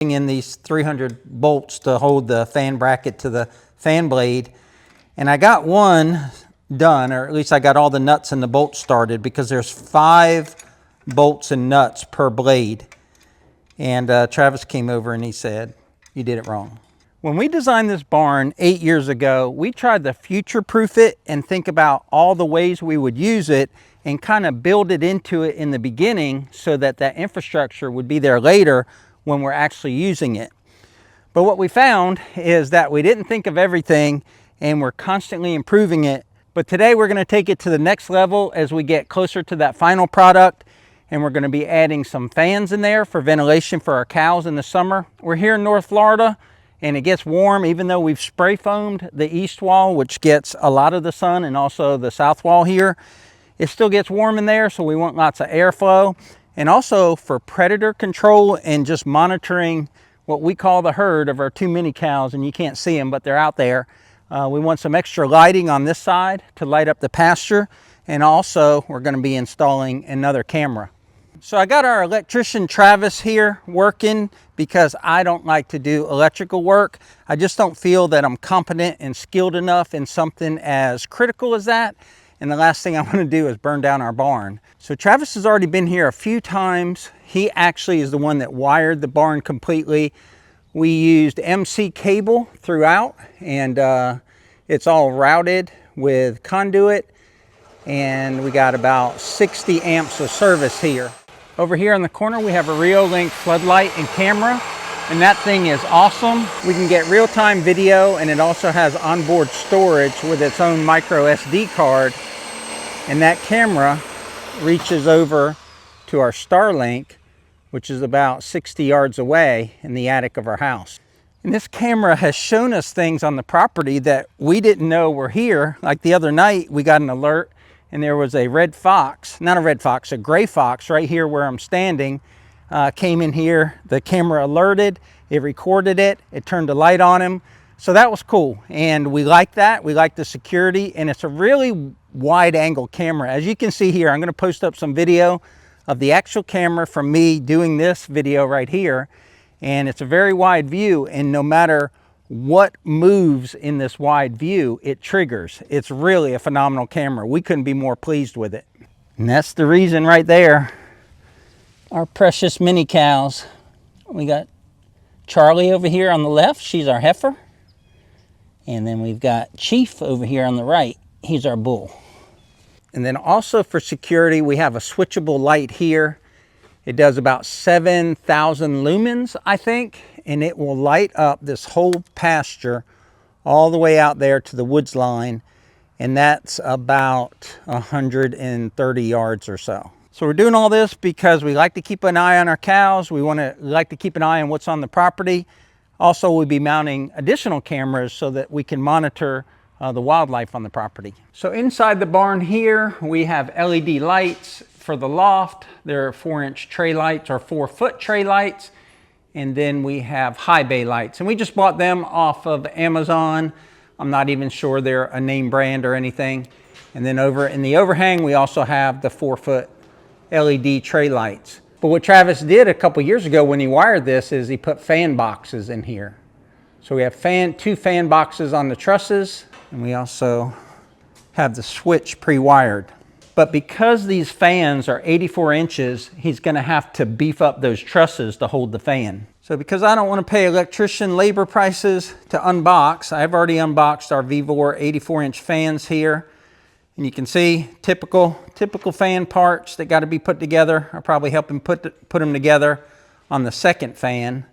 in these 300 bolts to hold the fan bracket to the fan blade. And I got one done, or at least I got all the nuts and the bolts started, because there's 5 bolts and nuts per blade. And Travis came over and he said, "You did it wrong." When we designed this barn 8 years ago, we tried to future-proof it and think about all the ways we would use it and kind of build it into it in the beginning so that that infrastructure would be there later when we're actually using it. But what we found is that we didn't think of everything, and we're constantly improving it. But today we're going to take it to the next level as we get closer to that final product, and we're going to be adding some fans in there for ventilation for our cows in the summer. We're here in North Florida, and it gets warm even though we've spray foamed the east wall, which gets a lot of the sun, and also the south wall here. It still gets warm in there, so we want lots of airflow. And also for predator control and just monitoring what we call the herd of our 2 mini cows, and you can't see them, but they're out there. We want some extra lighting on this side to light up the pasture, and also we're going to be installing another camera. So I got our electrician Travis here working because I don't like to do electrical work. I just don't feel that I'm competent and skilled enough in something as critical as that. And the last thing I want to do is burn down our barn. So Travis has already been here a few times. He actually is the one that wired the barn completely. We used MC cable throughout, and it's all routed with conduit, and we got about 60 amps of service here. Over here in the corner we have a Reolink floodlight and camera, and that thing is awesome. We can get real-time video, and it also has onboard storage with its own micro SD card. And that camera reaches over to our Starlink, which is about 60 yards away in the attic of our house. And this camera has shown us things on the property that we didn't know were here. Like the other night, we got an alert and there was a red fox, not a red fox, a gray fox right here where I'm standing, came in here. The camera alerted, it recorded it, it turned the light on him. So that was cool, and we like that. We like the security, and it's a really wide angle camera. As you can see here, I'm going to post up some video of the actual camera from me doing this video right here, and it's a very wide view, and no matter what moves in this wide view, it triggers. It's really a phenomenal camera. We couldn't be more pleased with it. And that's the reason right there. Our precious mini cows. We got Charlie over here on the left. She's our heifer. And then we've got Chief over here on the right. He's our bull. And then also for security, we have a switchable light here. It does about 7,000 lumens, I think, and it will light up this whole pasture all the way out there to the woods line, and that's about 130 yards or so. So we're doing all this because we like to keep an eye on our cows. We like to keep an eye on what's on the property. Also, we'll be mounting additional cameras so that we can monitor the wildlife on the property. So inside the barn here, we have LED lights for the loft. There are 4-inch tray lights or 4-foot tray lights. And then we have high bay lights. And we just bought them off of Amazon. I'm not even sure they're a name brand or anything. And then over in the overhang, we also have the 4-foot LED tray lights. But what Travis did a couple years ago when he wired this is he put fan boxes in here. So we have 2 fan boxes on the trusses, and we also have the switch pre-wired. But because these fans are 84 inches, he's going to have to beef up those trusses to hold the fan. So because I don't want to pay electrician labor prices to unbox, I've already unboxed our VEVOR 84-inch fans here. And you can see typical fan parts that got to be put together. I'll probably help him put them together on the second fan.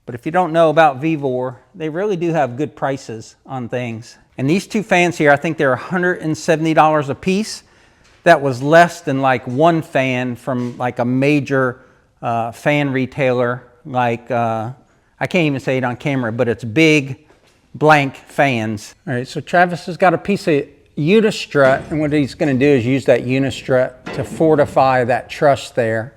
But if you don't know about VEVOR, they really do have good prices on things. And these 2 fans here, I think they're $170 a piece. That was less than like one fan from like a major fan retailer. Like, I can't even say it on camera, but it's big blank fans. All right, so Travis has got a piece of unistrut, and what he's going to do is use that unistrut to fortify that truss there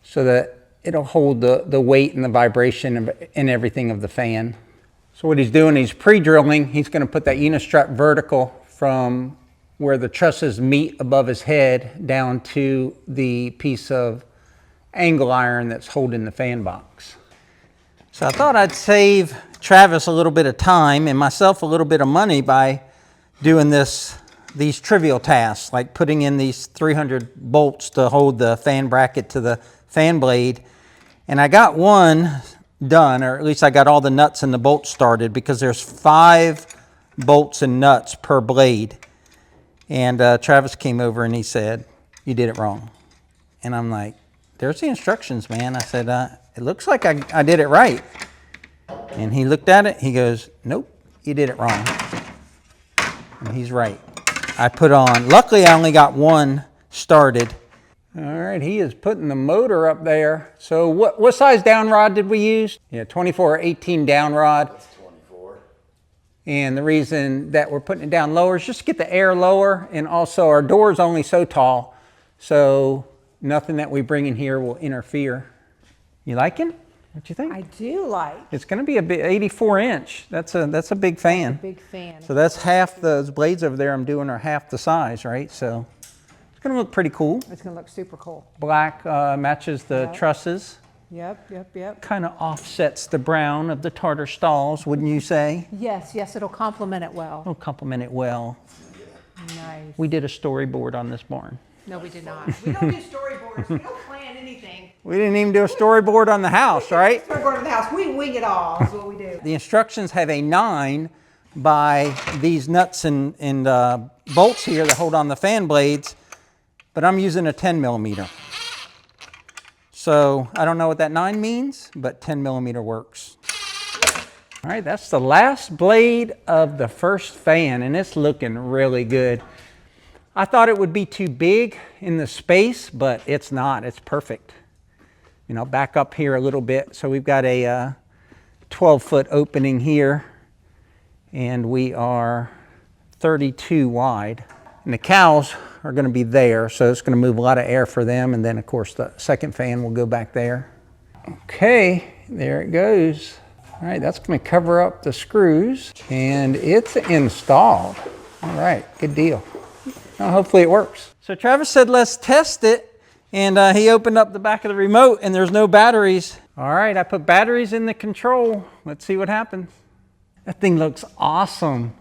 so that it'll hold the weight and the vibration and everything of the fan. So what he's doing, he's pre-drilling. He's going to put that unistrut vertical from where the trusses meet above his head down to the piece of angle iron that's holding the fan box. So I thought I'd save Travis a little bit of time and myself a little bit of money by doing these trivial tasks, like putting in these 300 bolts to hold the fan bracket to the fan blade. And I got one done, or at least I got all the nuts and the bolts started, because there's 5 bolts and nuts per blade. And Travis came over and he said, "You did it wrong." And I'm like, "There's the instructions, man." I said, "It looks like I did it right." And he looked at it, he goes, "Nope, you did it wrong." And he's right. I put on, luckily I only got one started. All right, he is putting the motor up there. So what size down rod did we use? Yeah, 24 or 18 down rod. That's 24. And the reason that we're putting it down lower is just to get the air lower, and also our door is only so tall, so nothing that we bring in here will interfere. You liking? What you think? I do like. It's going to be a big 84 inch. That's a big fan. That's a big fan. So that's half those blades over there I'm doing are half the size, right? So it's going to look pretty cool. It's going to look super cool. Black matches the trusses. Yep. Kind of offsets the brown of the tartar stalls, wouldn't you say? Yes, it'll complement it well. It'll complement it well. Nice. We did a storyboard on this barn. No, we did not. We don't do storyboards. We don't plan anything. We didn't even do a storyboard on the house, right? Storyboard on the house. We wing it all is what we do. The instructions have a 9 by these nuts and bolts here that hold on the fan blades, but I'm using a 10 millimeter. So I don't know what that 9 means, but 10 millimeter works. All right, that's the last blade of the first fan, and it's looking really good. I thought it would be too big in the space, but it's not. It's perfect. You know, back up here a little bit. So we've got a 12-foot opening here, and we are 32 wide. And the cows are going to be there, so it's going to move a lot of air for them. And then, of course, the second fan will go back there. Okay, there it goes. All right, that's going to cover up the screws, and it's installed. All right, good deal. Well, hopefully it works. So Travis said, let's test it. And he opened up the back of the remote and there's no batteries. All right, I put batteries in the control. Let's see what happens. That thing looks awesome.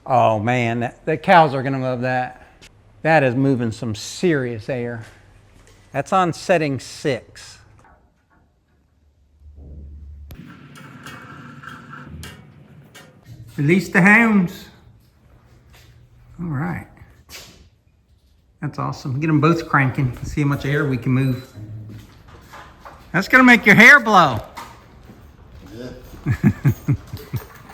Oh man, the cows are gonna love that. That is moving some serious air. That's on setting 6. Release the hounds. All right. That's awesome. Get them both cranking. See how much air we can move. That's gonna make your hair blow. Yeah.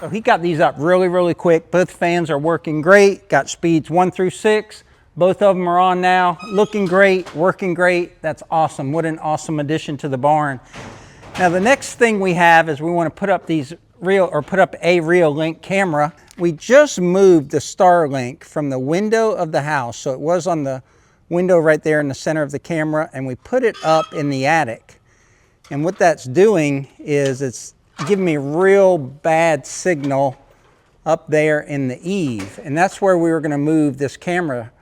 So he got these up really, really quick. Both fans are working great. Got speeds 1 through 6. Both of them are on now. Looking great, working great. That's awesome. What an awesome addition to the barn. Now the next thing we have is we want to put up these put up a Reolink camera. We just moved the Starlink from the window of the house. So it was on the window right there in the center of the camera, and we put it up in the attic. And what that's doing is it's giving me real bad signal up there in the eave. And that's where we were going to move this camera.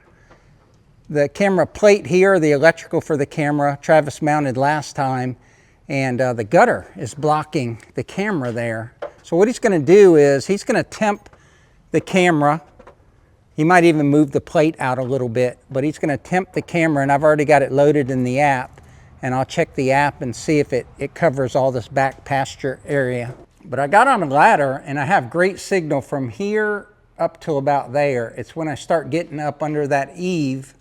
The camera plate here, the electrical for the camera, Travis mounted last time, and the gutter is blocking the camera there. So what he's going to do is he's going to temp the camera. He might even move the plate out a little bit, but he's going to temp the camera, and I've already got it loaded in the app, and I'll check the app and see if it covers all this back pasture area. But I got on a ladder, and I have great signal from here up till about there. It's when I start getting up under that eave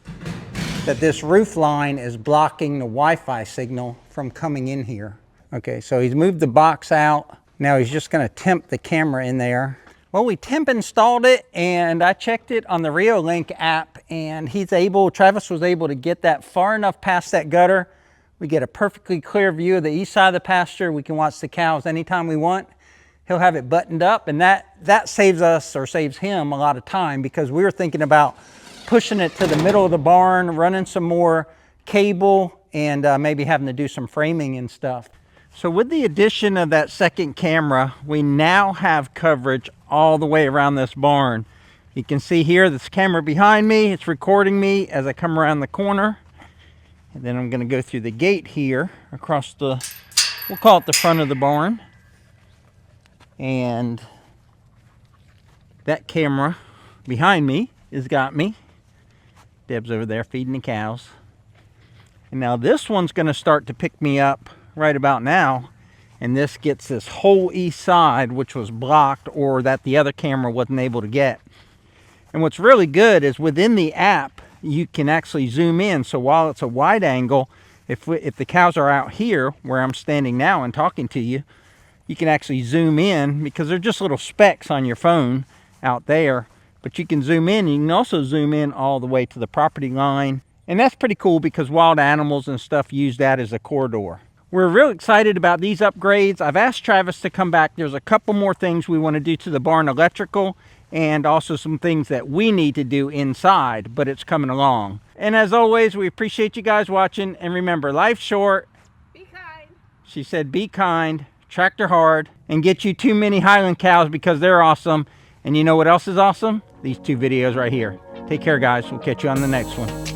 that this roof line is blocking the Wi-Fi signal from coming in here. Okay, so he's moved the box out. Now he's just going to temp the camera in there. Well, we temp installed it, and I checked it on the Reolink app, and Travis was able to get that far enough past that gutter. We get a perfectly clear view of the east side of the pasture. We can watch the cows anytime we want. He'll have it buttoned up, and that saves us, or saves him, a lot of time, because we were thinking about pushing it to the middle of the barn, running some more cable, and maybe having to do some framing and stuff. So with the addition of that second camera, we now have coverage all the way around this barn. You can see here this camera behind me. It's recording me as I come around the corner. And then I'm going to go through the gate here across we'll call it the front of the barn. And that camera behind me has got me. Deb's over there feeding the cows. And now this one's going to start to pick me up right about now. And this gets this whole east side, which was blocked or that the other camera wasn't able to get. And what's really good is within the app, you can actually zoom in. So while it's a wide angle, if the cows are out here where I'm standing now and talking to you, you can actually zoom in because they're just little specks on your phone out there. But you can zoom in, and you can also zoom in all the way to the property line. And that's pretty cool because wild animals and stuff use that as a corridor. We're real excited about these upgrades. I've asked Travis to come back. There's a couple more things we want to do to the barn electrical and also some things that we need to do inside, but it's coming along. And as always, we appreciate you guys watching. And remember, life's short. Be kind. She said, be kind, tractor hard, and get you too many Highland cows because they're awesome. And you know what else is awesome? These two videos right here. Take care, guys. We'll catch you on the next one.